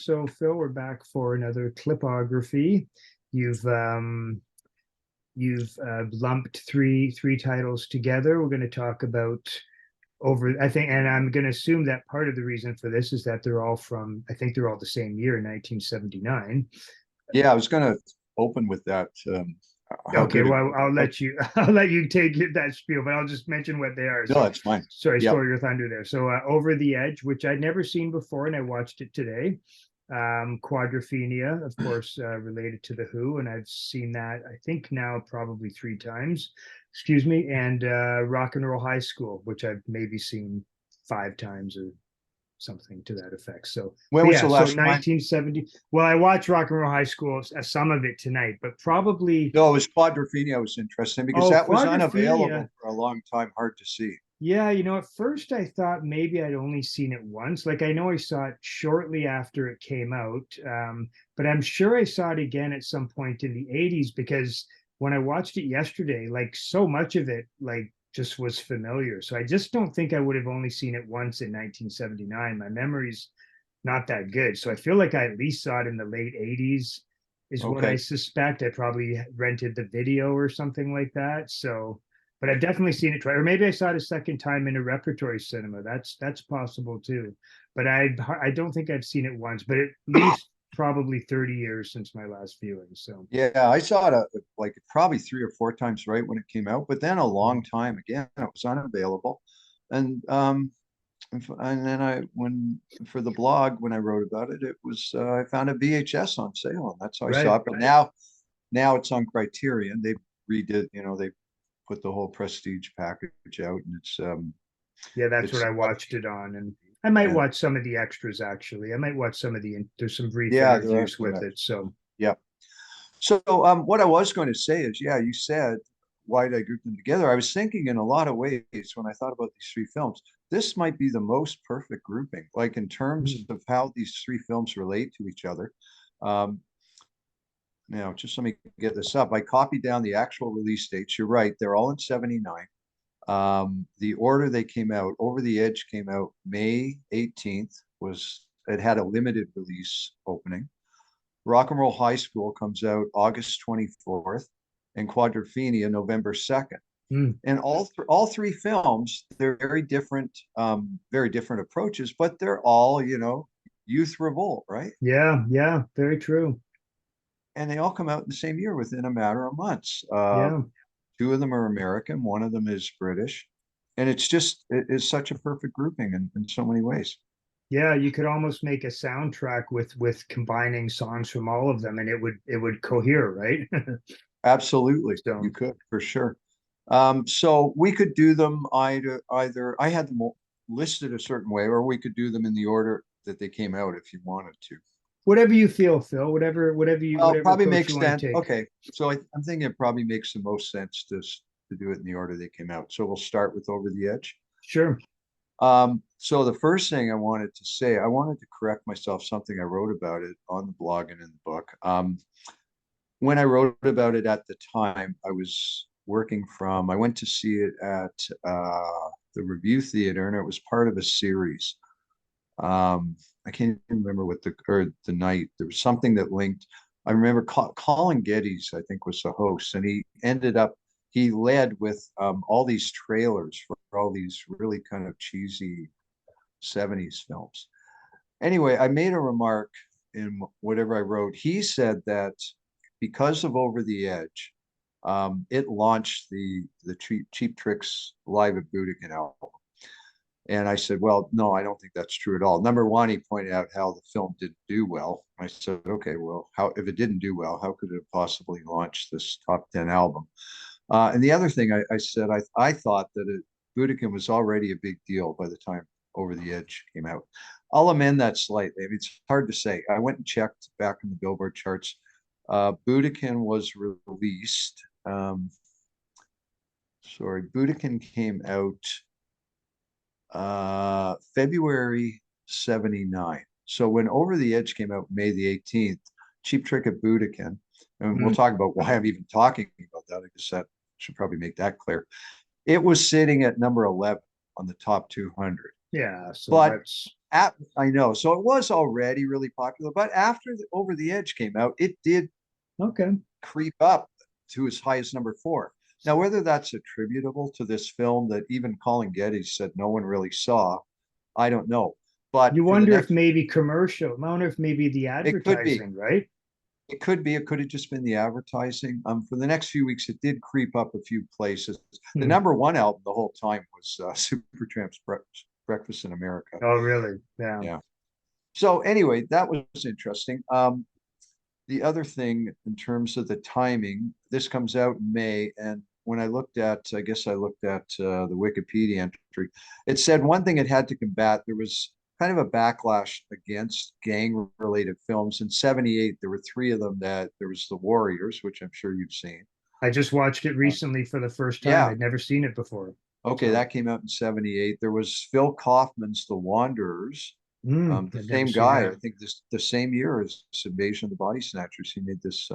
So Phil, we're back for another clipography. You've lumped three titles together. We're going to talk about over, I think, and I'm going to assume that part of the reason for this is that they're all from, I think they're all the same year, 1979. Yeah, I was going to open with that. How Okay, good it well, I'll was. let you I'll let you take that spiel, but I'll just mention what they are. No, So that's fine. sorry, Yep. stole your thunder there. So Over the Edge, which I'd never seen before, and I watched it today. Quadrophenia, of course, related to the Who, and I've seen that I think now probably three times. Excuse me, and Rock and Roll High School, which I've maybe seen five times or something to that effect. So, When but was yeah, the so last time? 1970. Well, I watched Rock and Roll High School, some of it tonight, but probably No, it was Quadrophenia. I was interested in because oh, that was Quadrophenia. unavailable for a long time, hard to see. Yeah, at first I thought maybe I'd only seen it once. Like I know I saw it shortly after it came out, but I'm sure I saw it again at some point in the 80s because when I watched it yesterday, like so much of it, like just was familiar. So I just don't think I would have only seen it once in 1979. My memory's not that good. So I feel like I at least saw it in the late 80s, is what I Okay. suspect. I probably rented the video or something like that. So but I've definitely seen it twice, or maybe I saw it a second time in a repertory cinema. That's possible too. But I don't think I've seen it once, but at least probably 30 years since my last viewing. So Yeah, I saw it like probably 3 or 4 times right when it came out, but then a long time again, it was unavailable. And and then when for the blog when I wrote about it, it was I found a VHS on sale, and that's how I right. saw it. But now it's on Criterion. They redid, they put the whole prestige package out, and Yeah, that's what it's I watched it on. And I might yeah, watch some of the extras actually. I might watch some of there's some brief yeah, there are interviews some with it. extras. So Yeah. So what I was going to say is, yeah, you said why did I group them together? I was thinking in a lot of ways when I thought about these three films, this might be the most perfect grouping, like in terms of how these three films relate to each other. Um, Now, just let me get this up. I copied down the actual release dates. You're right; they're all in '79. The order they came out, Over the Edge came out May 18th. It had a limited release opening. Rock and Roll High School comes out August 24th, and Quadrophenia November 2nd. mm, And all three films, they're very different approaches, but they're all, youth revolt, right? yeah, yeah, very true. And they all come out in the same year within a matter of months. Yeah. Two of them are American, one of them is British. And it is such a perfect grouping in so many ways. Yeah, you could almost make a soundtrack with combining songs from all of them and it would cohere, right? Absolutely. So You could for sure. So we could do them either I had them listed a certain way, or we could do them in the order that they came out if you wanted to. whatever you feel, Phil, Well, whatever probably approach you makes want sense. to take. Okay. So I'm thinking it probably makes the most sense to do it in the order they came out. So we'll start with Over the Edge. Sure. So the first thing I wanted to say, I wanted to correct myself, something I wrote about it on the blog and in the book. When I wrote about it at the time, I went to see it at the Review Theater, and it was part of a series. I can't even remember the night. There was something that linked. I remember Colin Geddes, I think, was the host, and he led with all these trailers for all these really kind of cheesy 70s films. Anyway, I made a remark in whatever I wrote. He said that because of Over the Edge, it launched the Cheap Tricks Live at Budokan album. And I said, well, no, I don't think that's true at all. Number one, he pointed out how the film didn't do well. I said, okay, well, if it didn't do well, how could it have possibly launched this top 10 album? And the other thing I said, I thought that Budokan was already a big deal by the time Over the Edge came out. I'll amend that slightly. I mean, it's hard to say. I went and checked back in the Billboard charts. Budokan was released. Budokan came out February 79. So when Over the Edge came out May the 18th, Cheap Trick at Budokan, and we'll Mm, talk about why I'm even talking about that. I guess that should probably make that clear. It was sitting at number 11 on the top 200. yeah, so But that's I know. So it was already really popular, but after Over the Edge came out, it did Okay. creep up to as high as number 4. Now, whether that's attributable to this film that even Colin Geddes said no one really saw, I don't know. But You for the wonder if next, maybe commercial, I wonder if maybe the it could be. advertising, right? It could be. It could have just been the advertising. For the next few weeks, it did creep up a few places. The Hmm. number one album the whole time was Supertramp's Breakfast in America. Oh, really? Yeah. Yeah. So anyway, that was interesting. The other thing in terms of the timing, this comes out in May, and when I guess I looked at the Wikipedia entry, it said one thing it had to combat, there was kind of a backlash against gang-related films. In 78, there were 3 of them that there was The Warriors, which I'm sure you've seen. I just watched it Uh, recently for the first time. yeah, I'd never seen it before. okay, So, that came out in 78. There was Phil Kaufman's The Wanderers. The I've never same seen guy, I that. think this the same year as Invasion of the Body Snatchers. He made this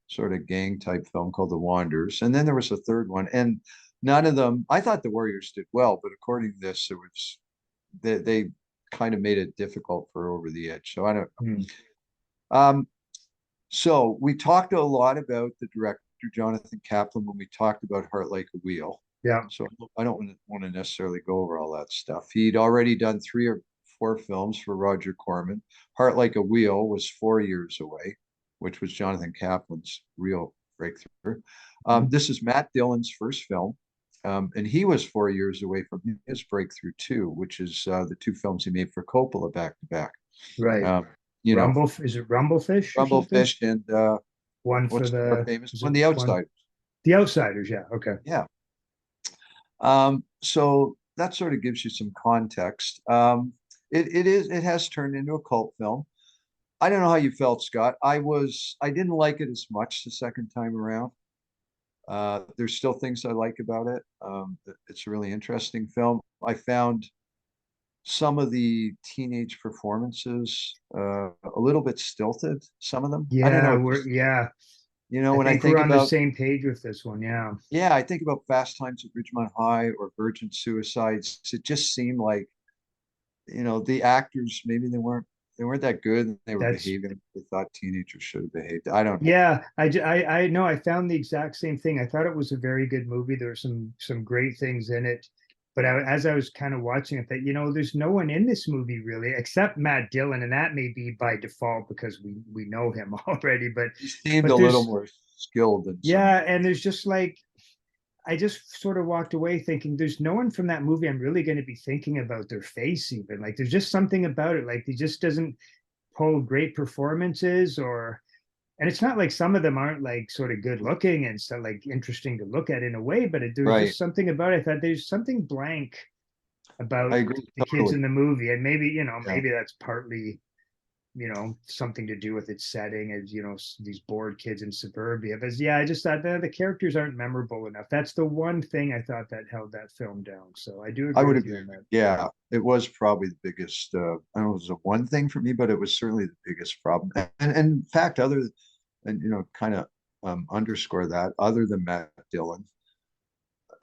sort of gang type film called The Wanderers. And then there was a third one. And none of them, I thought the Warriors did well, but according to this, it was they kind of made it difficult for Over the Edge. So I don't Hmm. know. So we talked a lot about the director, Jonathan Kaplan, when we talked about Heart Like a Wheel. Yeah. So I don't want to necessarily go over all that stuff. He'd already done 3 or 4 films for Roger Corman. Heart Like a Wheel was 4 years away, which was Jonathan Kaplan's real breakthrough. Mhm. This is Matt Dillon's first film. And he was 4 years away from his breakthrough too, which is the 2 films he made for Coppola back to back. Right. Um, you know, Rumble, is it Rumblefish or something? Rumblefish and One for what's the more the, famous is one? it The one? Outsiders. The Outsiders. Yeah. Okay. Yeah. So that sort of gives you some context. It has turned into a cult film. I don't know how you felt, Scott. I didn't like it as much the second time around. There's still things I like about it. It's a really interesting film. I found some of the teenage performances a little bit stilted. Some of them. I don't Yeah. know. Yeah. I When I think we're think on the about same page with this one. Yeah. yeah, I think about Fast Times at Ridgemont High or Virgin Suicides. It just seemed like the actors maybe they weren't that good and they were That's behaving like they thought teenagers should have behaved. I don't know. Yeah, I know. I found the exact same thing. I thought it was a very good movie. There were some great things in it, but as I was kind of watching it, that there's no one in this movie really except Matt Dillon, and that may be by default because we know him already. But He seemed but a little there's more skilled than some. yeah, and there's just like I just sort of walked away thinking there's no one from that movie I'm really going to be thinking about their face even. Like there's just something about it. Like he just doesn't pull great performances or and it's not like some of them aren't like sort of good looking and stuff like interesting to look at in a way, but there's Right. just something about it. I thought there's something blank I about agree the kids in totally. the movie, and maybe Yeah. maybe that's partly something to do with its setting as these bored kids in suburbia. But yeah, I just thought the characters aren't memorable enough. That's the one thing I thought that held that film down. So I do I agree would with you agree. on that. Yeah, it was probably the biggest. I don't know, it was a one thing for me, but it was certainly the biggest problem. And in fact, and kind of underscore that. Other than Matt Dillon,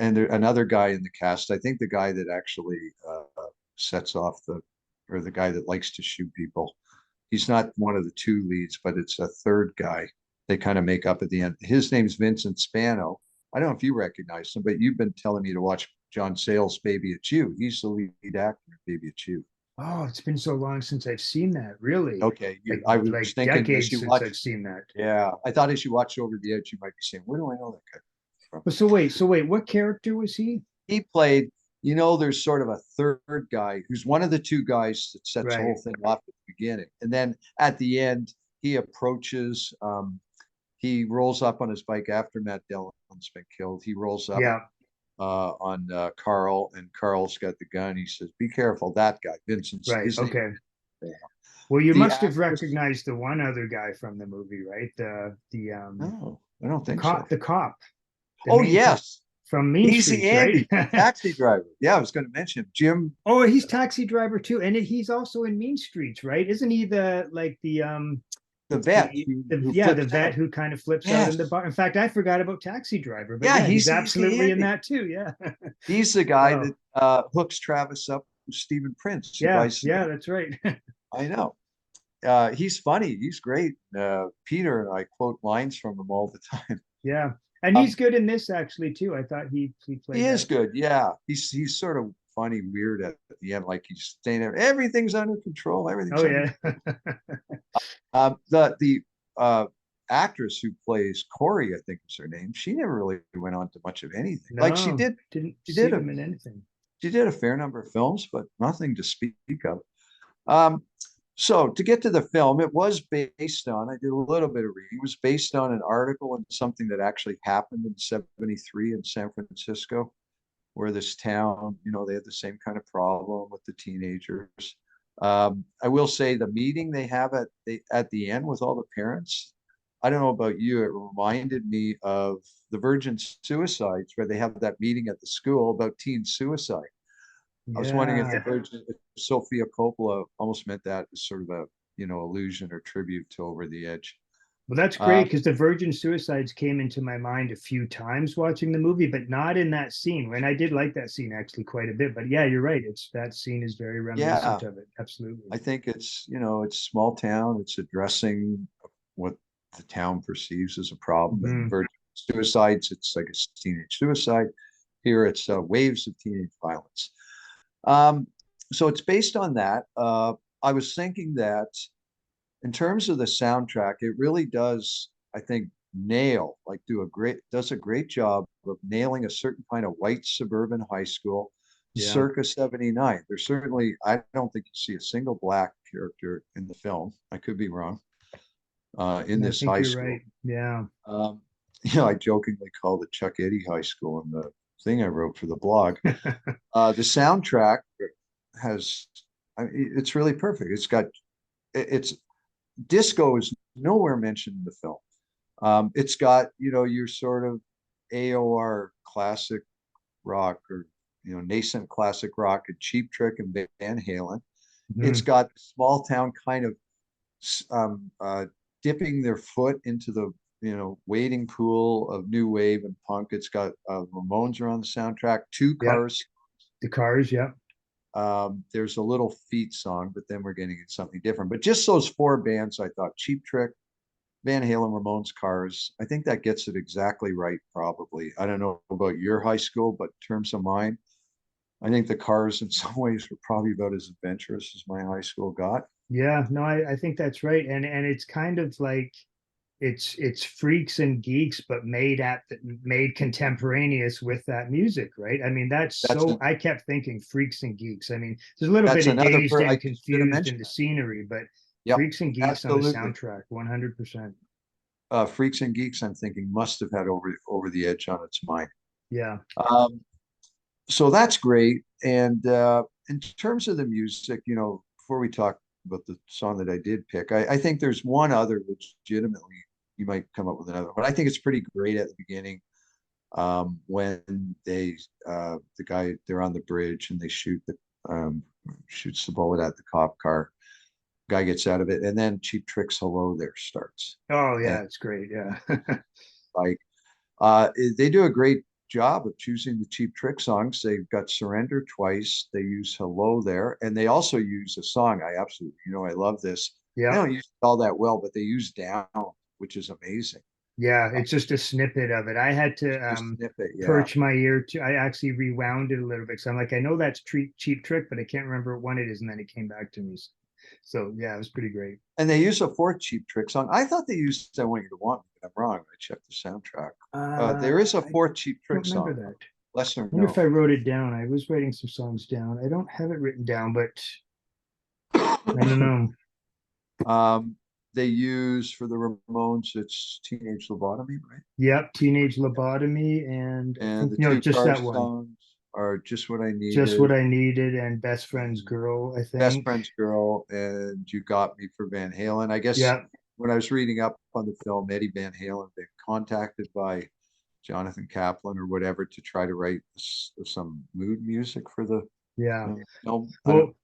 and another guy in the cast. I think the guy that actually sets off or the guy that likes to shoot people. He's not one of the 2 leads, but it's a third guy. They kind of make up at the end. His name's Vincent Spano. I don't know if you recognize him, but you've been telling me to watch John Sayles' Baby It's You. He's the lead actor in Baby It's You. Oh, it's been so long since I've seen that. Really, Okay, like I was like thinking as decades you since watch, I've seen that. yeah, I thought as you watch Over the Edge, you might be saying, where do I know that guy from? But so wait, what character was he? He played, there's sort of a third guy who's one of the 2 guys that sets the Right. whole thing off at the beginning. And then at the end, he approaches, he rolls up on his bike after Matt Dillon's been killed. He rolls up Yeah. on Carl, and Carl's got the gun. He says, "Be careful, that guy, Vincent's Right. his name." Okay. Well, you The must have actress, recognized the one other guy from the movie, right? The no, I don't the think cop, so. the cop, the Oh main cop yes, from Mean Easy Streets, right? Andy from Taxi Driver. Yeah, I was going to mention him. Jim. Oh, he's Taxi Driver too, and he's also in Mean Streets, right? Isn't he the like The vet who yeah, the flips vet out. who kind of flips out in the Yes. bar. In fact, I forgot about Taxi Driver, but Yeah, yeah, he's he's Easy absolutely in Andy. that too. Yeah. He's the guy Oh, that hooks Travis up Stephen Prince, who Yeah, buys. yeah, that's right. I know. He's funny. He's great. Peter and I quote lines from him all the time. Yeah. And he's Um, good in this actually too. I thought he he played is that. good. Yeah, he's sort of funny, weird at the end, like he's saying everything's under control. Everything's Oh under. yeah. The actress who plays Corey, I think is her name. She never really went on to much of anything. Like No, didn't she see did a them in anything. she did a fair number of films, but nothing to speak of. Um, so to get to the film, it was based on, I did a little bit of reading, it was based on an article and something that actually happened in 73 in San Francisco, where this town, they had the same kind of problem with the teenagers. I will say the meeting they have at the end with all the parents, I don't know about you, it reminded me of the Virgin Suicides, where they have that meeting at the school about teen suicide. I was wondering if Yeah. if Sophia Coppola almost meant that as sort of a, allusion or tribute to Over the Edge. Well, that's great Um, because the Virgin Suicides came into my mind a few times watching the movie, but not in that scene. And I did like that scene actually quite a bit. But yeah, you're right. It's that scene is very yeah, reminiscent of it. Absolutely. I think it's small town. It's addressing what the town perceives as a problem. And Hmm. Virgin Suicides, it's like a teenage suicide. Here, it's waves of teenage violence. Um, so it's based on that. I was thinking that in terms of the soundtrack, it really does, I think, does a great job of nailing a certain kind of white suburban high school, Yeah, circa 79. There's certainly, I don't think you see a single black character in the film. I could be wrong, in I this think high you're school. right. Yeah. Um, I jokingly called it Chuck Eddy High School in the thing I wrote for the blog. The soundtrack has, it's really perfect. It's disco is nowhere mentioned in the film. It's got, your sort of AOR classic rock, or, nascent classic rock and Cheap Trick and Van Halen. It's Mhm. got small town kind of um, uh, dipping their foot into the, wading pool of new wave and punk. It's got Ramones are on the soundtrack, two Yeah. Cars. The Cars. Yeah. There's a little Feet song, but then we're getting into something different. But just those four bands, I thought Cheap Trick, Van Halen, Ramones, Cars. I think that gets it exactly right, probably. I don't know about your high school, but in terms of mine, I think the Cars in some ways were probably about as adventurous as my high school got. Yeah. No, I think that's right. And it's kind of like it's freaks and geeks, but made contemporaneous with that music, right? I mean, that's That's so a, I kept thinking freaks and geeks. I mean, there's a little that's bit of another dazed I and should have confused in mentioned the that. scenery, but Yep, freaks and geeks on the absolutely. soundtrack, 100%. Freaks and Geeks, I'm thinking, must have had over the edge on its mind. Yeah. Um, so that's great. And in terms of the music, before we talk about the song that I did pick, I think there's one other legitimately, you might come up with another, but I think it's pretty great at the beginning, when the guy, they're on the bridge and they shoots the bullet at the cop car. Guy gets out of it, and then Cheap Trick's "Hello There" starts, Oh and yeah, it's great. Yeah. like they do a great job of choosing the Cheap Trick songs. They've got Surrender twice. They use Hello There. And they also use a song I absolutely, I love this. They Yeah. don't use it all that well, but they use Down, which is amazing. Yeah, Uh, it's just a snippet of it. I had to just snippet, yeah. perch my ear to. I actually rewound it a little bit. So I'm like, I know that's cheap trick, but I can't remember what one it is. And then it came back to me. So yeah, it was pretty great. And they use a fourth Cheap Trick song. I thought they used I Want You to Want Me, but I'm wrong. I checked the soundtrack. There is a I fourth Cheap don't Trick remember song, that. lesser I wonder if I known. wrote it down. I was writing some songs down. I don't have it written down, but I don't know. um, they use for the Ramones, it's Teenage Lobotomy, right? Yep, Teenage Lobotomy, and I And think the no, two just car that one. songs are Just What I Just What Needed, I Needed and Best Friend's and Girl, I Best think. Friend's Girl, and You Got Me for Van Halen. I guess Yeah, when I was reading up on the film, Eddie Van Halen been contacted by Jonathan Kaplan or whatever to try to write some mood music for the yeah. film. I don't. Well,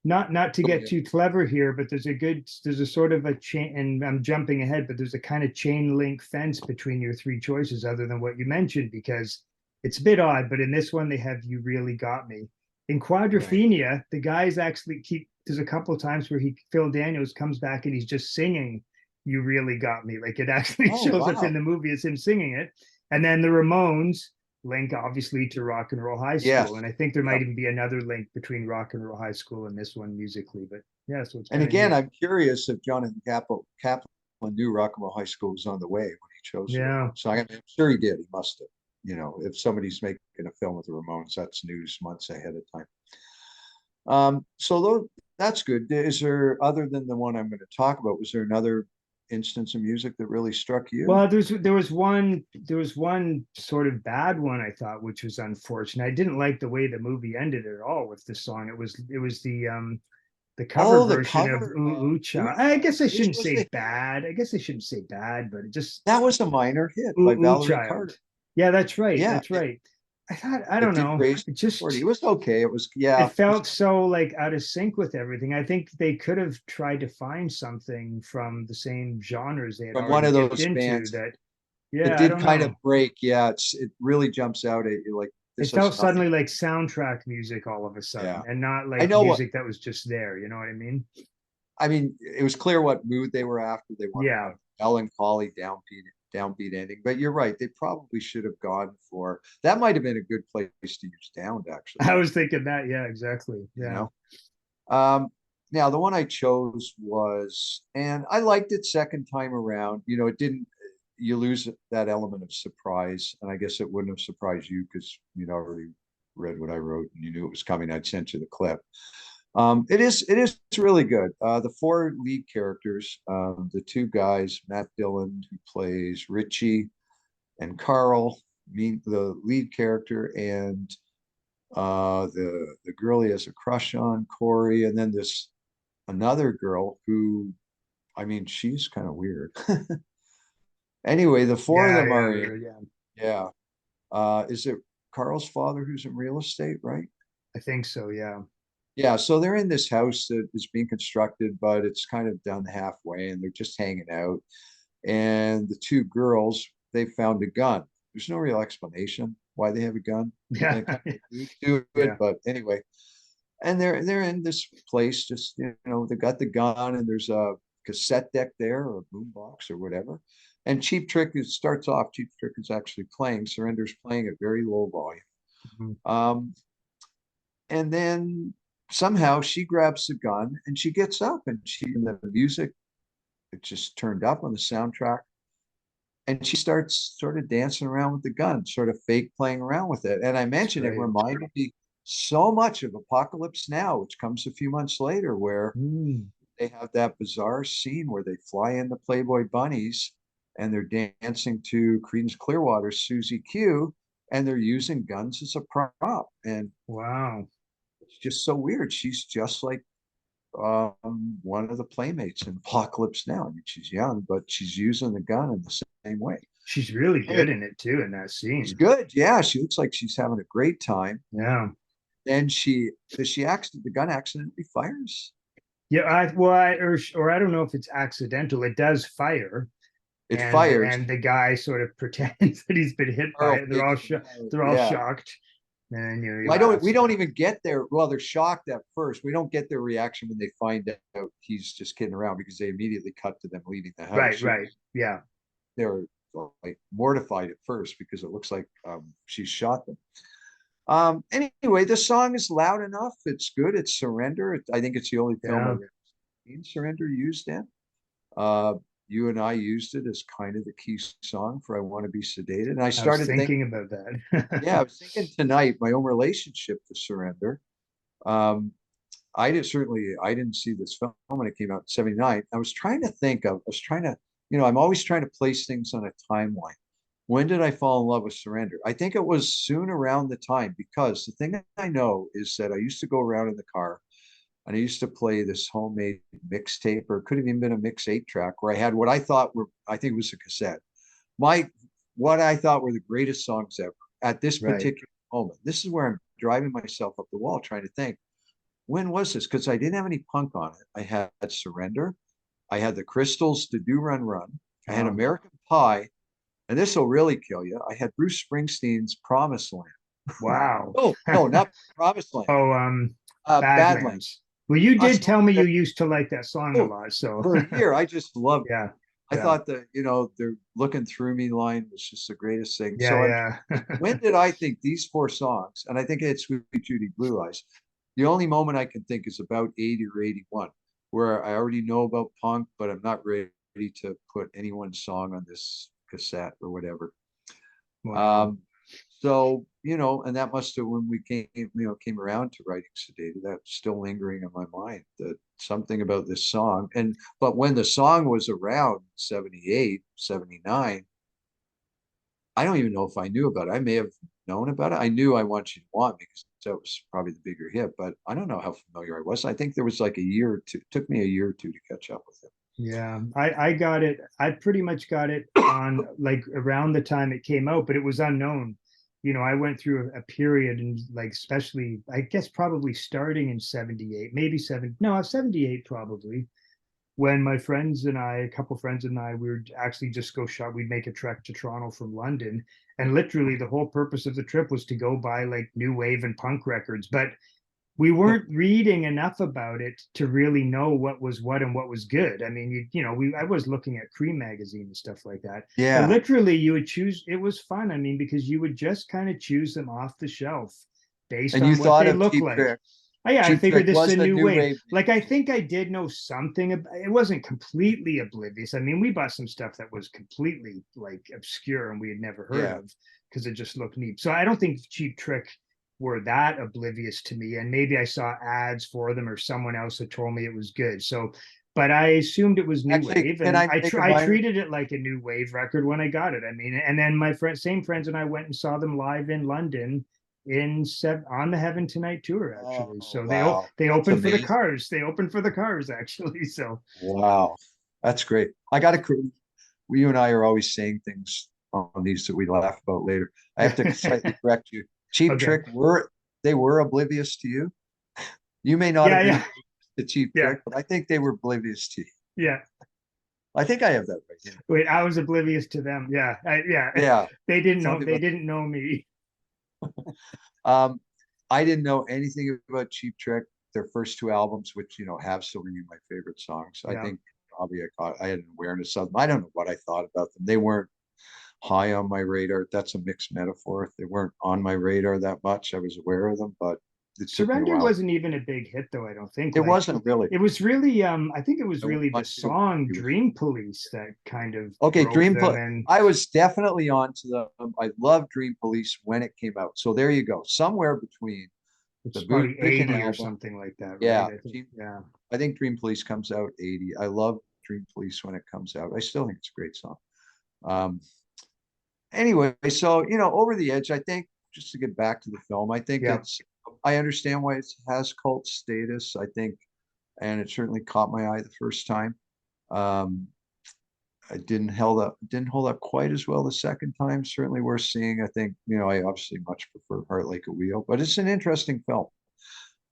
not to Go get ahead. too clever here, but there's a sort of a chain, and I'm jumping ahead, but there's a kind of chain link fence between your three choices, other than what you mentioned, because it's a bit odd. But in this one, they have You Really Got Me, In Right. Quadrophenia, the guys actually keep. There's a couple of times where Phil Daniels comes back and he's just singing "You Really Got Me." Like it actually Oh, shows up in wow. the movie as him singing it. And then the Ramones link obviously to Rock and Roll High School, Yes. and I think there might Yep. even be another link between Rock and Roll High School and this one musically. But yeah, so it's And kind of again, neat. I'm curious if Jonathan Kaplan knew Rock and Roll High School was on the way when he chose the Yeah. Ramones. So I'm sure he did. He must have. You know, if somebody's making a film with the Ramones, that's news months ahead of time. So that's good. Is there, other than the one I'm going to talk about, was there another instance of music that really struck you? Well, there was one sort of bad one I thought, which was unfortunate. I didn't like the way the movie ended at all with the song. It was the cover Oh, the version of cover. Ooh Ooh Child. I Ucha. guess I Which shouldn't was say the hit? bad. I guess I shouldn't say bad, but it just That was a minor hit Ooh by Ooh Valerie Child. Carter. Yeah, that's right. Yeah, That's right. I thought I it don't did know. raise It 40. It just was okay. It was, it yeah, it was felt so like out of sync with everything. I think they could have tried to find something from the same genres they had from one already of dipped those into bands. that. It Yeah, I did don't kind of know. break. Yeah, it really jumps out at you like It this has felt nothing. suddenly like soundtrack music all of a sudden Yeah, and not I like know what music that was just there. You know what I mean? I mean. It was clear what mood they were after. They wanted Yeah. a melancholy, downbeat ending. But you're right. They probably should have gone for that. Might have been a good place to use downed, actually. I was thinking that. Yeah, exactly. You Yeah. know. Um, Now the one I chose was, and I liked it second time around. You know, it didn't. You lose that element of surprise, and I guess it wouldn't have surprised you because you'd already read what I wrote and you knew it was coming. I'd sent you the clip. It is really good. The four lead characters, the two guys, Matt Dillon, who plays Richie, and Carl, the lead character, and the girl he has a crush on, Corey, and then this another girl who, I mean, she's kind of weird. Anyway, the four of Yeah. them are in. Yeah. Yeah. Yeah. Is it Carl's father who's in real estate, right? I think so. Yeah. Yeah, so they're in this house that is being constructed, but it's kind of done halfway, and they're just hanging out. And the two girls, they found a gun. There's no real explanation why they have a gun. Yeah. And kind of allude to it, Yeah. but anyway. And they're in this place, just they got the gun, and there's a cassette deck there, or a boombox, or whatever. And Cheap Trick starts off. Cheap Trick is actually playing. Surrender's playing at very low volume. Mhm. Um, and then somehow she grabs the gun and she gets up, and the music, it just turned up on the soundtrack, and she starts sort of dancing around with the gun, sort of fake playing around with it. And I It's mentioned it great. reminded me so much of Apocalypse Now, which comes a few months later, where Mm. they have that bizarre scene where they fly in the Playboy bunnies and they're dancing to Creedence Clearwater's Susie Q, and they're using guns as a prop. And Wow. it's just so weird. She's just like one of the playmates in Apocalypse Now. I mean, she's young, but she's using the gun in the same way. She's really Anyway, good in it too in that she's scene. good. Yeah, she looks like she's having a great time. Yeah. Then she does she accident the gun accidentally fires? Yeah. Or I don't know if it's accidental. It does fire, It and fires. the guy sort of pretends that he's been hit by Carl it. And fakes it out. they're all Yeah. shocked, and he Well, we laughs. don't even get their, well, they're shocked at first. We don't get their reaction when they find out he's just kidding around, because they immediately cut to them leaving the house. Right. So Right. Yeah. they're like mortified at first because it looks like she shot them. Anyway, the song is loud enough. It's good. It's Surrender. I think it's the only film I've Yeah. ever seen Surrender used in. Uh, you and I used it as kind of the key song for I Want to Be Sedated. And I I was started thinking, thinking about yeah, that. I was thinking tonight, my own relationship to Surrender. Um, I didn't see this film when it came out in 79. I was trying to, I'm always trying to place things on a timeline. When did I fall in love with Surrender? I think it was soon around the time, because the thing I know is that I used to go around in the car and I used to play this homemade mixtape, or it could have even been a mix 8 track, where I had what I thought were, I think it was a cassette. My, what I thought were the greatest songs ever at this Right. particular moment. This is where I'm driving myself up the wall trying to think, when was this? Because I didn't have any punk on it. I had Surrender. I had the Crystals to Do Run Run. I had Wow. American Pie. And this will really kill you. I had Bruce Springsteen's Promised Land. Wow. Oh, no, not Promised Land. Oh, Badlands. Badlands. Well, you I did saw tell me you that. used to like that song a Oh, lot, so for a year, I just loved it. yeah, I yeah, thought that, they're looking through me line was just the greatest thing. So I'm yeah, trying to think, yeah. when did I think these four songs? And I think it's Sweet Judy Blue Eyes. The only moment I can think is about 80 or 81, where I already know about punk, but I'm not ready to put anyone's song on this cassette or whatever. Wow. Um, and that must have when we came around to writing Sedated, that's still lingering in my mind that something about this song. But when the song was around 78, 79, I don't even know if I knew about it. I may have known about it. I knew I Want You to Want Me because that was probably the bigger hit, but I don't know how familiar I was. I think there was like a year or two, it took me a year or two to catch up with it. Yeah, I got it. I pretty much got it on like around the time it came out, but it was unknown. I went through a period and like especially I guess probably starting in 78, maybe seven, no, 78 probably, when my friends and I, a couple friends and I, we would actually just go shop. We'd make a trek to Toronto from London, and literally the whole purpose of the trip was to go buy like new wave and punk records. But we weren't reading enough about it to really know what was what and what was good. I mean, I was looking at Cream magazine and stuff like that, but Yeah. literally you would choose. It was fun. I mean, because you would just kind of choose them off the shelf based And you on what thought they of look Cheap like. Trick. Oh, yeah, I Cheap figured Trick this is was a the new new wave. wave Like, I name. think I did know something. It wasn't completely oblivious. I mean, we bought some stuff that was completely like obscure and we had never heard Yeah. of because it just looked neat. So I don't think Cheap Trick were that oblivious to me. And maybe I saw ads for them or someone else had told me it was good. So, but I assumed it was new Actually, wave, can and I make a I minor? treated it like a new wave record when I got it. I mean, and then same friends and I went and saw them live in London on the Heaven Tonight tour actually. Oh, So wow. they That's opened for the amazing. Cars. They opened for the Cars actually. So Wow. That's great. You and I are always saying things on these that we laugh about later. I have to slightly correct you. Cheap okay, Trick they were oblivious to you. You may not yeah, have been yeah, oblivious to Cheap yeah, Trick, but I think they were oblivious to you. yeah. I think I have that right. Yeah. Wait, I was oblivious to them. Yeah, yeah. Yeah. They didn't know. Something They about didn't know me. Um, I didn't know anything about Cheap Trick. Their first two albums, which have still remain my favorite songs. I Yeah. think probably I had an awareness of them. I don't know what I thought about them. They weren't high on my radar. That's a mixed metaphor. They weren't on my radar that much. I was aware of them, but it took me a Surrender while. wasn't even a big hit though, I don't think. It Like wasn't really. it was really I think it was I really the want you to want song me was. Dream Police that kind of Okay, broke them and I was definitely on to them. I loved Dream Police when it came out. So there you go. Somewhere between the it's probably Budokan 80 or album. something like that, right? Yeah, I think yeah. I think Dream Police comes out 80. I love Dream Police when it comes out. I still think it's a great song. Um, anyway, so Over the Edge, I think just to get back to the film, Yeah. I understand why it has cult status. I think, and it certainly caught my eye the first time. Um, it didn't hold up quite as well the second time. Certainly worth seeing. I think, I obviously much prefer Heart Like a Wheel, but it's an interesting film.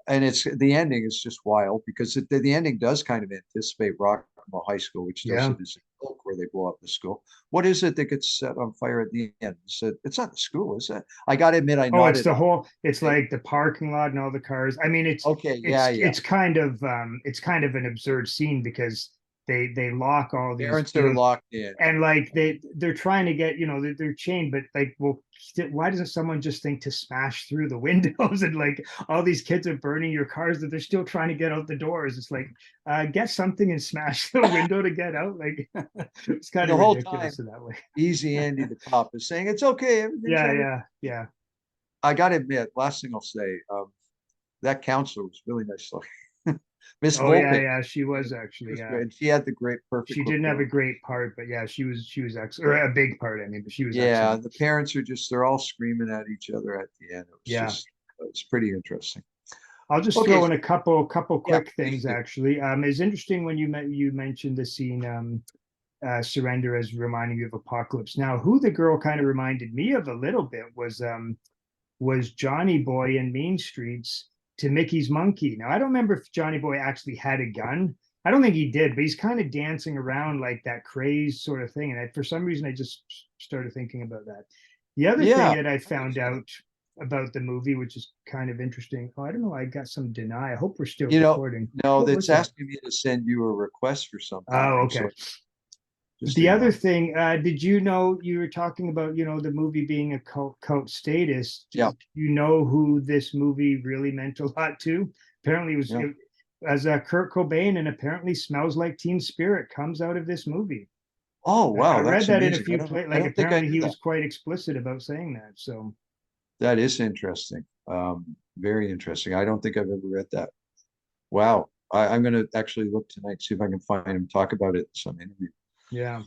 And the ending is just wild because the ending does kind of anticipate Rockville High School, which does Yeah. it as a joke where they blow up the school. What is it that gets set on fire at the end? It's not the school, is it? I got to admit, I Oh, it's nodded the off. whole, it's Right? like the parking lot and all the cars. I mean, Okay, yeah, yeah. it's kind of an absurd scene because they lock all these, Parents are locked in. and like they're trying to get, they're chained, but like, well, why doesn't someone just think to smash through the windows? And like all these kids are burning your cars that they're still trying to get out the doors. It's like get something and smash the window to get out. Like it's kind The of whole time, ridiculous in that way. Easy Andy, the cop, is saying it's okay, everything's Yeah, under. yeah, yeah. I got to admit, last thing I'll say, that counselor was really nice looking. Miss Oh yeah, Volpe, yeah, she she was actually, was yeah. great, and she had the great, perfect She didn't have a rapport. great part, but yeah, she was excellent, or a big part, I mean, but she was Yeah, excellent. the parents are they're all screaming at each other at the end. Yeah. It's pretty interesting. I'll just Okay, throw in so a couple yeah, quick please things do. actually. It's interesting when you mentioned the scene Surrender as reminding you of Apocalypse. Now, who the girl kind of reminded me of a little bit was Johnny Boy in Mean Streets to Mickey's Monkey. Now, I don't remember if Johnny Boy actually had a gun. I don't think he did, but he's kind of dancing around like that crazed sort of thing. And for some reason, I just started thinking about that. The other thing Yeah, that I that makes found sense. out about the movie, which is kind of interesting. Oh, I don't know. I got some deny. I hope we're still You know, recording. no, What that's was that? asking me to send you a request for something, Oh, Mike. okay. So just so The you other know. thing, did you know you were talking about, the movie being a cult status? Yeah, You know who this movie really meant a lot to? Apparently, yeah. as Kurt Cobain, and apparently "Smells Like Teen Spirit" comes out of this movie. Oh, I wow, read that's that in a amazing. few places. I Like don't think I apparently, knew he that. was quite explicit about saying that. So That is interesting. Very interesting. I don't think I've ever read that. Wow. I'm gonna actually look tonight, see if I can find him, talk about it in some interview. yeah.